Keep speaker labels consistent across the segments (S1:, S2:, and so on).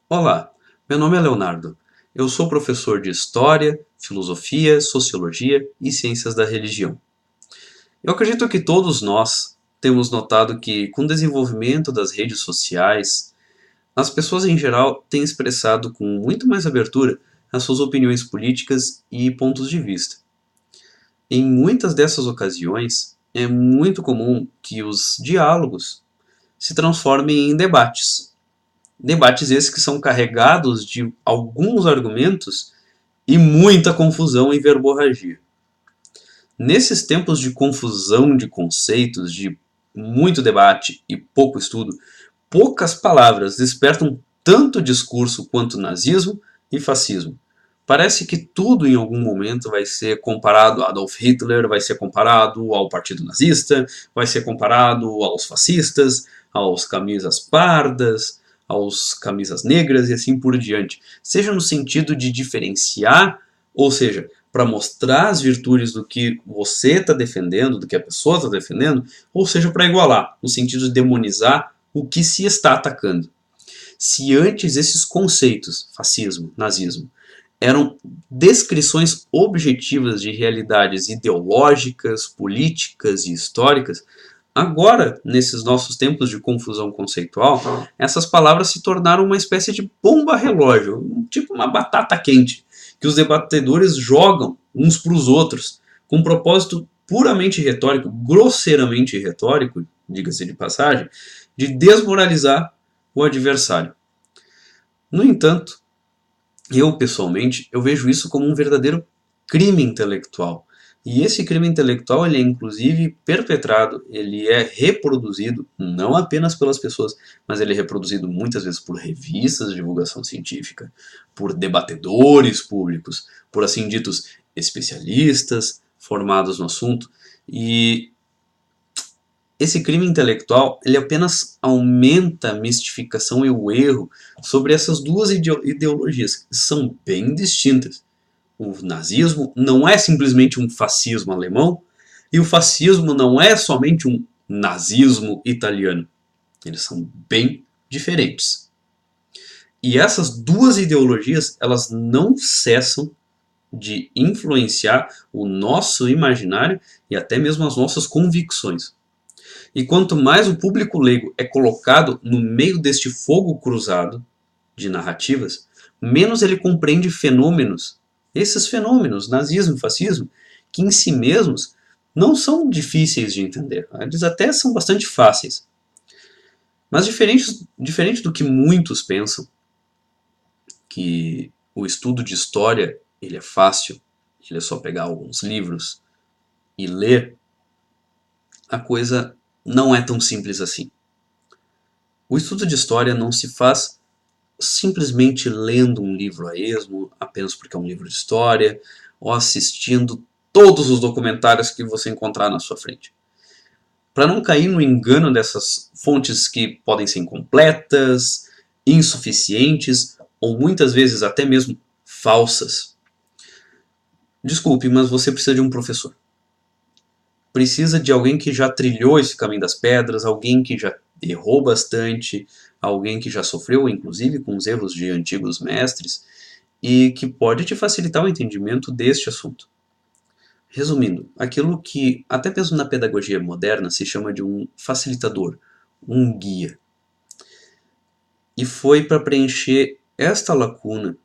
S1: Olá, meu nome é Leonardo. Eu sou professor de História, Filosofia, Sociologia e Ciências da Religião. Eu acredito que todos nós temos notado que, com o desenvolvimento das redes sociais, as pessoas em geral têm expressado com muito mais abertura as suas opiniões políticas e pontos de vista. Em muitas dessas ocasiões, é muito comum que os diálogos se transformem em debates. Debates esses que são carregados de alguns argumentos e muita confusão e verborragia. Nesses tempos de confusão de conceitos, de muito debate e pouco estudo, poucas palavras despertam tanto discurso quanto nazismo e fascismo. Parece que tudo em algum momento vai ser comparado a Adolf Hitler, vai ser comparado ao Partido Nazista, vai ser comparado aos fascistas, aos camisas pardas, aos camisas negras e assim por diante. Seja no sentido de diferenciar, ou seja, para mostrar as virtudes do que você está defendendo, do que a pessoa está defendendo, ou seja, para igualar, no sentido de demonizar o que se está atacando. Se antes esses conceitos, fascismo, nazismo, eram descrições objetivas de realidades ideológicas, políticas e históricas, agora, nesses nossos tempos de confusão conceitual, essas palavras se tornaram uma espécie de bomba relógio, tipo uma batata quente, que os debatedores jogam uns para os outros, com um propósito puramente retórico, grosseiramente retórico, diga-se de passagem, de desmoralizar o adversário. No entanto, eu pessoalmente, eu vejo isso como um verdadeiro crime intelectual. E esse crime intelectual, ele é inclusive perpetrado, ele é reproduzido não apenas pelas pessoas, mas ele é reproduzido muitas vezes por revistas de divulgação científica, por debatedores públicos, por assim ditos especialistas formados no assunto. E esse crime intelectual ele apenas aumenta a mistificação e o erro sobre essas duas ideologias, que são bem distintas. O nazismo não é simplesmente um fascismo alemão, e o fascismo não é somente um nazismo italiano. Eles são bem diferentes. E essas duas ideologias, elas não cessam de influenciar o nosso imaginário e até mesmo as nossas convicções. E quanto mais o público leigo é colocado no meio deste fogo cruzado de narrativas, menos ele compreende fenômenos, esses fenômenos, nazismo e fascismo, que em si mesmos não são difíceis de entender. Eles até são bastante fáceis. Mas diferente do que muitos pensam, que o estudo de história ele é fácil, ele é só pegar alguns livros e ler, a coisa não é tão simples assim. O estudo de história não se faz simplesmente lendo um livro a esmo, apenas porque é um livro de história, ou assistindo todos os documentários que você encontrar na sua frente. Para não cair no engano dessas fontes que podem ser incompletas, insuficientes ou muitas vezes até mesmo falsas. Desculpe, mas você precisa de um professor. Precisa de alguém que já trilhou esse caminho das pedras, alguém que já errou bastante, alguém que já sofreu, inclusive, com os erros de antigos mestres, e que pode te facilitar o entendimento deste assunto. Resumindo, aquilo que até mesmo na pedagogia moderna se chama de um facilitador, um guia. E foi para preencher esta lacuna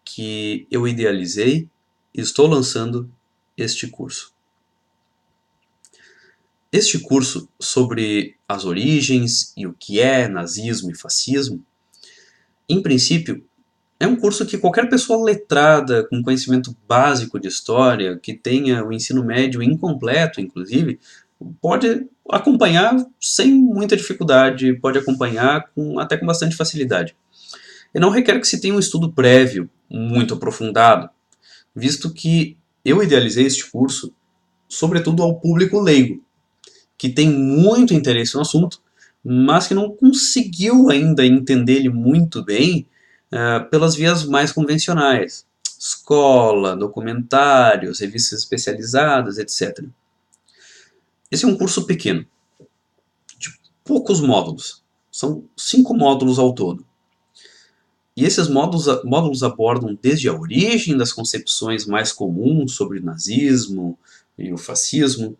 S1: que eu idealizei e estou lançando este curso. Este curso sobre as origens e o que é nazismo e fascismo, em princípio, é um curso que qualquer pessoa letrada, com conhecimento básico de história, que tenha o ensino médio incompleto, inclusive, pode acompanhar sem muita dificuldade, pode acompanhar até com bastante facilidade. E não requer que se tenha um estudo prévio, muito aprofundado, visto que eu idealizei este curso, sobretudo ao público leigo, que tem muito interesse no assunto, mas que não conseguiu ainda entender ele muito bem pelas vias mais convencionais. Escola, documentários, revistas especializadas, etc. Esse é um curso pequeno, de poucos módulos. São 5 módulos ao todo. E esses módulos abordam desde a origem das concepções mais comuns sobre o nazismo e o fascismo,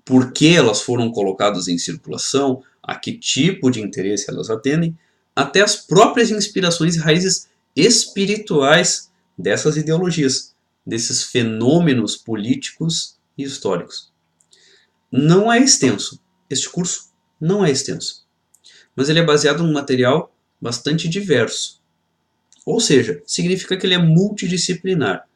S1: por que elas foram colocadas em circulação, a que tipo de interesse elas atendem, até as próprias inspirações e raízes espirituais dessas ideologias, desses fenômenos políticos e históricos. Não é extenso. Este curso não é extenso, mas ele é baseado num material bastante diverso. Ou seja, significa que ele é multidisciplinar.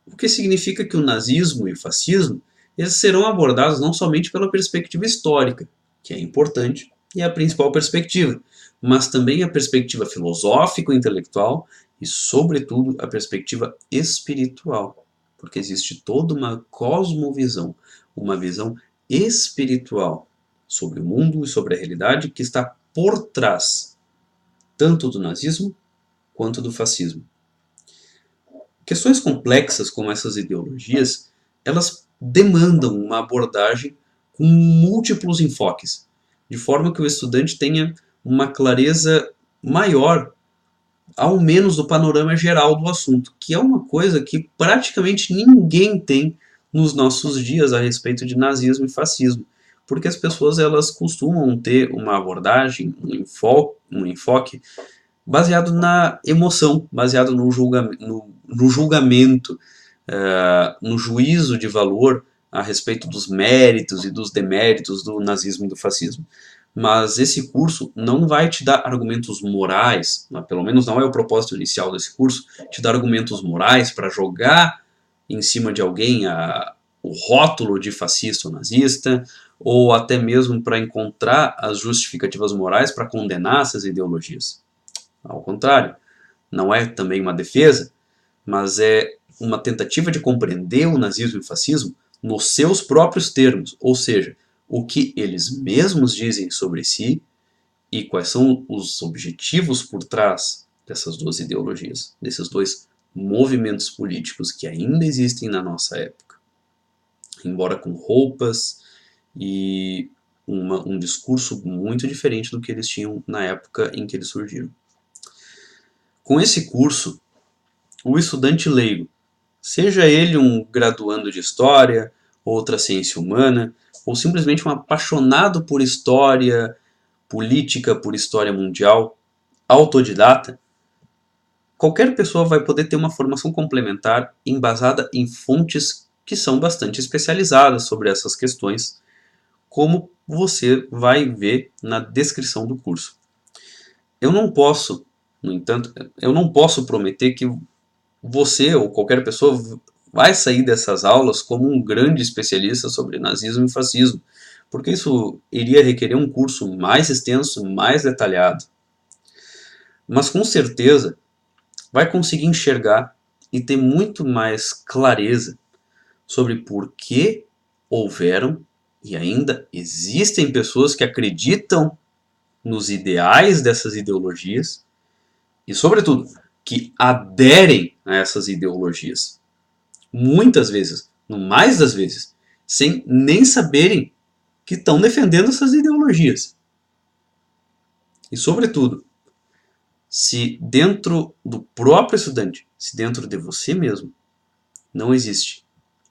S1: O que significa que o nazismo e o fascismo eles serão abordados não somente pela perspectiva histórica, que é importante e é a principal perspectiva, mas também a perspectiva filosófico-intelectual e, sobretudo, a perspectiva espiritual, porque existe toda uma cosmovisão, uma visão espiritual sobre o mundo e sobre a realidade que está por trás tanto do nazismo quanto do fascismo. Questões complexas como essas ideologias, elas demandam uma abordagem com múltiplos enfoques, de forma que o estudante tenha uma clareza maior, ao menos do panorama geral do assunto, que é uma coisa que praticamente ninguém tem nos nossos dias a respeito de nazismo e fascismo, porque as pessoas elas costumam ter uma abordagem, um enfoque baseado na emoção, baseado no julgamento, no juízo de valor a respeito dos méritos e dos deméritos do nazismo e do fascismo. Mas esse curso não vai te dar argumentos morais, pelo menos não é o propósito inicial desse curso, te dar argumentos morais para jogar em cima de alguém o rótulo de fascista ou nazista, ou até mesmo para encontrar as justificativas morais para condenar essas ideologias. Ao contrário, não é também uma defesa, mas é uma tentativa de compreender o nazismo e o fascismo nos seus próprios termos, ou seja, o que eles mesmos dizem sobre si e quais são os objetivos por trás dessas duas ideologias, desses dois movimentos políticos que ainda existem na nossa época, embora com roupas e um discurso muito diferente do que eles tinham na época em que eles surgiram. Com esse curso, o estudante leigo, seja ele um graduando de História, outra ciência humana, ou simplesmente um apaixonado por história política, por história mundial, autodidata, qualquer pessoa vai poder ter uma formação complementar embasada em fontes que são bastante especializadas sobre essas questões, como você vai ver na descrição do curso. Eu não posso, no entanto, eu não posso prometer que você ou qualquer pessoa vai sair dessas aulas como um grande especialista sobre nazismo e fascismo, porque isso iria requerer um curso mais extenso, mais detalhado. Mas com certeza vai conseguir enxergar e ter muito mais clareza sobre por que houveram e ainda existem pessoas que acreditam nos ideais dessas ideologias e, sobretudo, que aderem a essas ideologias. Muitas vezes, no mais das vezes, sem nem saberem que estão defendendo essas ideologias. E, sobretudo, se dentro do próprio estudante, se dentro de você mesmo, não existe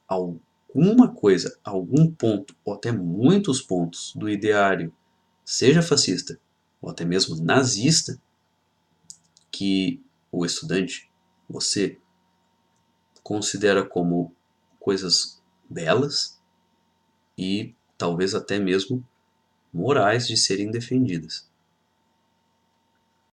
S1: alguma coisa, algum ponto, ou até muitos pontos do ideário, seja fascista ou até mesmo nazista, que o estudante, você, considera como coisas belas e talvez até mesmo morais de serem defendidas.